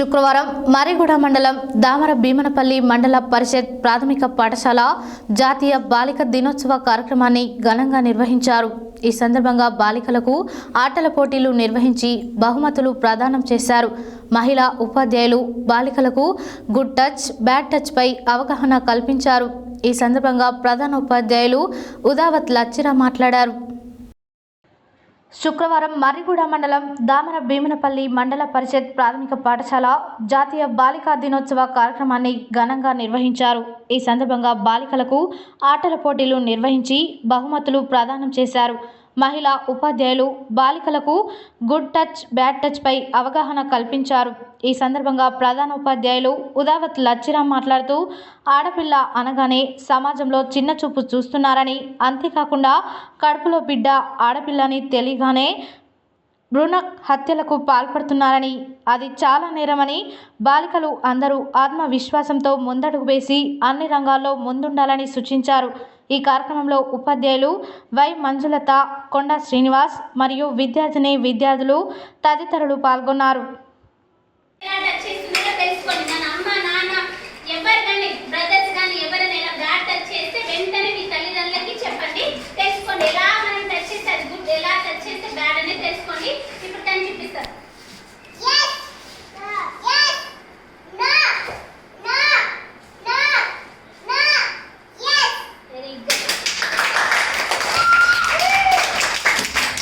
శుక్రవారం మరిగూడ మండలం దామర భీమనపల్లి మండల పరిషత్ ప్రాథమిక పాఠశాల జాతీయ బాలిక దినోత్సవ కార్యక్రమాన్ని ఘనంగా నిర్వహించారు. ఈ సందర్భంగా బాలికలకు ఆటల పోటీలు నిర్వహించి బహుమతులు ప్రదానం చేశారు. మహిళా ఉపాధ్యాయులు బాలికలకు గుడ్ టచ్, బ్యాడ్ టచ్ పై అవగాహన కల్పించారు. ఈ సందర్భంగా ప్రధాన ఉపాధ్యాయులు ఉదావత్ లచ్చిరా మాట్లాడారు. శుక్రవారం మర్రిగూడ మండలం దామర భీమనపల్లి మండల పరిషత్ ప్రాథమిక పాఠశాల జాతీయ బాలికా దినోత్సవ కార్యక్రమాన్ని ఘనంగా నిర్వహించారు. ఈ సందర్భంగా బాలికలకు ఆటల పోటీలు నిర్వహించి బహుమతులు ప్రదానం చేశారు. మహిళా ఉపాధ్యాయులు బాలికలకు గుడ్ టచ్, బ్యాడ్ టచ్ పై అవగాహన కల్పించారు. ఈ సందర్భంగా ప్రధాన ఉపాధ్యాయులు ఉదావత్ లచ్చిరా మాట్లాడుతూ ఆడపిల్ల అనగానే సమాజంలో చిన్న చూపు చూస్తున్నారని, అంతేకాకుండా కడుపులో బిడ్డ ఆడపిల్లని తెలియగానే భ్రూణ హత్యలకు పాల్పడుతున్నారని, అది చాలా నేరమని, బాలికలు అందరూ ఆత్మవిశ్వాసంతో ముందడుగు వేసి అన్ని రంగాల్లో ముందుండాలని సూచించారు. ఈ కార్యక్రమంలో ఉపాధ్యాయులు వై మంజులత, కొండ శ్రీనివాస్ మరియు విద్యార్థిని విద్యార్థులు తదితరులు పాల్గొన్నారు.